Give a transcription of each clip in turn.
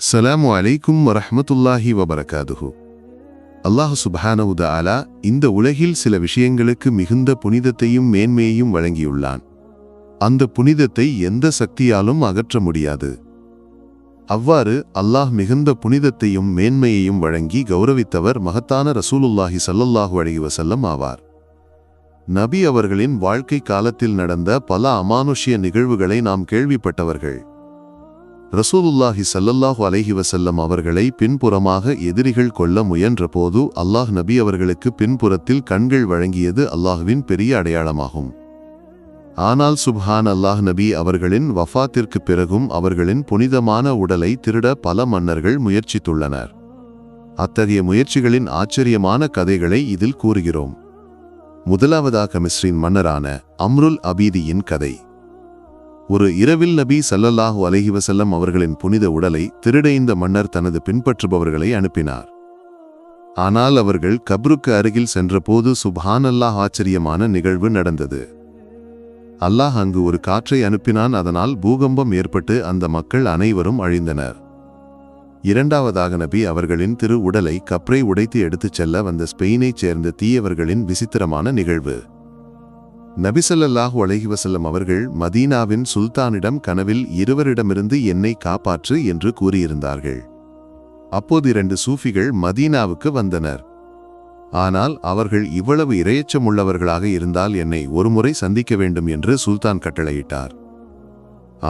ஸலாமு அலைக்கும் வரஹ்மத்துல்லாஹி வபரகாதுஹு. அல்லாஹ் சுப்ஹானஹு வ தஆலா இந்த உலகில் சில விஷயங்களுக்கு மிகுந்த புனிதத்தையும் மேன்மையையும் வழங்கியுள்ளான். அந்த புனிதத்தை எந்த சக்தியாலும் அகற்ற முடியாது. அவ்வாறு அல்லாஹ் மிகுந்த புனிதத்தையும் மேன்மையையும் வழங்கி கௌரவித்தவர் மகத்தான ரசூலுல்லாஹி ஸல்லல்லாஹு அலைஹி வஸல்லம் ஆவார். நபி அவர்களின் வாழ்க்கை காலத்தில் நடந்த பல அமானுஷ்ய நிகழ்வுகளை நாம் கேள்விப்பட்டவர்கள். ரசூலுல்லாஹி ஸல்லல்லாஹு அலைஹி வஸல்லம் அவர்களை பின்புறமாக எதிரிகள் கொல்ல முயன்ற போது அல்லாஹ் நபி அவர்களுக்கு பின்புறத்தில் கண்கள் வழங்கியது அல்லாஹ்வின் பெரிய அடையாளமாகும். ஆனால் சுப்ஹான் அல்லாஹ், நபி அவர்களின் வஃபாத்திற்கு பிறகும் அவர்களின் புனிதமான உடலை திருட பல மன்னர்கள் முயற்சித்துள்ளனர். அத்தகைய முயற்சிகளின் ஆச்சரியமான கதைகளை இதில் கூறுகிறோம். முதலாவதாக மிஸ்ரின் மன்னரான அம்ருல் அபீதியின் கதை. ஒரு இரவில் நபி ஸல்லல்லாஹு அலைஹி வஸல்லம் அவர்களின் புனித உடலை திருட இந்த மன்னர் தனது பின்பற்றுபவர்களை அனுப்பினார். ஆனால் அவர்கள் கப்ருக்கு அருகில் சென்றபோது சுப்ஹானல்லாஹ், ஆச்சரியமான நிகழ்வு நடந்தது. அல்லாஹ் அங்கு ஒரு காற்றை அனுப்பினான். அதனால் பூகம்பம் ஏற்பட்டு அந்த மக்கள் அனைவரும் அழிந்தனர். இரண்டாவதாக நபி அவர்களின் திரு உடலை கப்ரை உடைத்து எடுத்துச் செல்ல வந்த ஸ்பெயினைச் சேர்ந்த தீயவர்களின் விசித்திரமான நிகழ்வு. நபி ஸல்லல்லாஹு அலைஹி வஸல்லம் அவர்கள் மதீனாவின் சுல்தானிடம் கனவில் இருவரிடமிருந்து என்னை காப்பாற்று என்று கூறியிருந்தார்கள். அப்போது 2 சூஃபிகள் மதீனாவுக்கு வந்தனர். ஆனால் அவர்கள் இவ்வளவு இரையச்சமுள்ளவர்களாக இருந்தால் என்னை ஒருமுறை சந்திக்க வேண்டும் என்று சுல்தான் கட்டளையிட்டார்.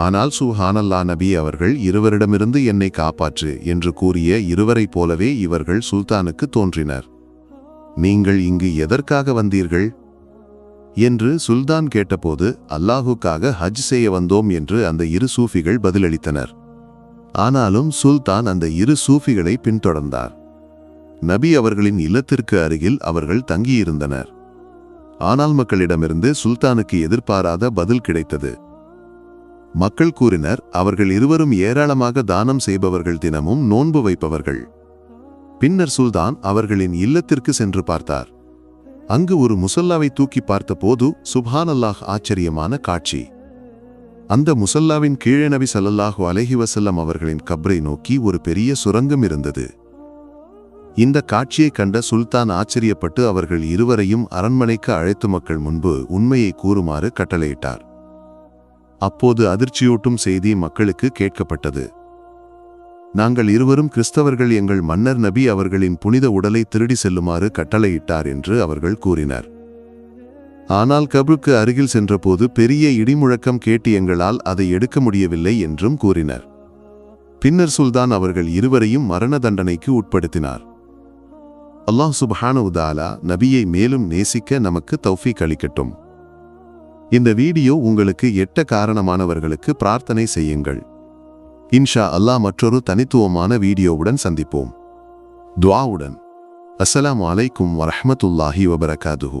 ஆனால் சுப்ஹானல்லாஹ், நபி அவர்கள் இருவரிடமிருந்து என்னை காப்பாற்று என்று கூறிய இருவரைப் போலவே இவர்கள் சுல்தானுக்கு தோன்றினர். நீங்கள் இங்கு எதற்காக வந்தீர்கள் என்று சுல்தான் கேட்டபோது, அல்லாஹுக்காக ஹஜ் செய்ய வந்தோம் என்று அந்த 2 சூஃபிகள் பதிலளித்தனர். ஆனாலும் சுல்தான் அந்த 2 சூஃபிகளை பின்தொடர்ந்தார். நபி அவர்களின் இல்லத்திற்கு அருகில் அவர்கள் தங்கியிருந்தனர். ஆனால் மக்களிடமிருந்து சுல்தானுக்கு எதிர்பாராத பதில் கிடைத்தது. மக்கள் கூறினர், அவர்கள் இருவரும் ஏராளமாக தானம் செய்பவர்கள், தினமும் நோன்பு வைப்பவர்கள். பின்னர் சுல்தான் அவர்களின் இல்லத்திற்கு சென்று பார்த்தார். அங்கு ஒரு முசல்லாவை தூக்கி பார்த்தபோது சுப்ஹானல்லாஹ், ஆச்சரியமான காட்சி. அந்த முசல்லாவின் கீழே நபி ஸல்லல்லாஹு அலைஹி வஸல்லம் அவர்களின் கப்ரை நோக்கி ஒரு பெரிய சுரங்கம் இருந்தது. இந்த காட்சியை கண்ட சுல்தான் ஆச்சரியப்பட்டு அவர்கள் இருவரையும் அரண்மனைக்கு அழைத்து மக்கள் முன்பு உண்மையை கூறுமாறு கட்டளையிட்டார். அப்போது அதிர்ச்சியூட்டும் செய்தி மக்களுக்கு கேட்கப்பட்டது. நாங்கள் இருவரும் கிறிஸ்தவர்கள், எங்கள் மன்னர் நபி அவர்களின் புனித உடலை திருடி செல்லுமாறு கட்டளையிட்டார் என்று அவர்கள் கூறினர். ஆனால் கப்ருக்கு அருகில் சென்றபோது பெரிய இடிமுழக்கம் கேட்டு எங்களால் அதை எடுக்க முடியவில்லை என்றும் கூறினர். பின்னர் சுல்தான் அவர்கள் இருவரையும் மரண தண்டனைக்கு உட்படுத்தினார். அல்லாஹ் சுப்ஹானஹு வ தஆலா நபியை மேலும் நேசிக்க நமக்கு தௌஃபீக் அளிக்கட்டும். இந்த வீடியோ உங்களுக்கு எட்ட காரணமானவர்களுக்கு பிரார்த்தனை செய்யுங்கள். இன்ஷா அல்லாஹ் மற்றொரு தனித்துவமான வீடியோவுடன் சந்திப்போம். துஆவுடன். அஸ்ஸலாமு அலைக்கும் வரஹ்மத்துல்லாஹி வபரகாதுஹு.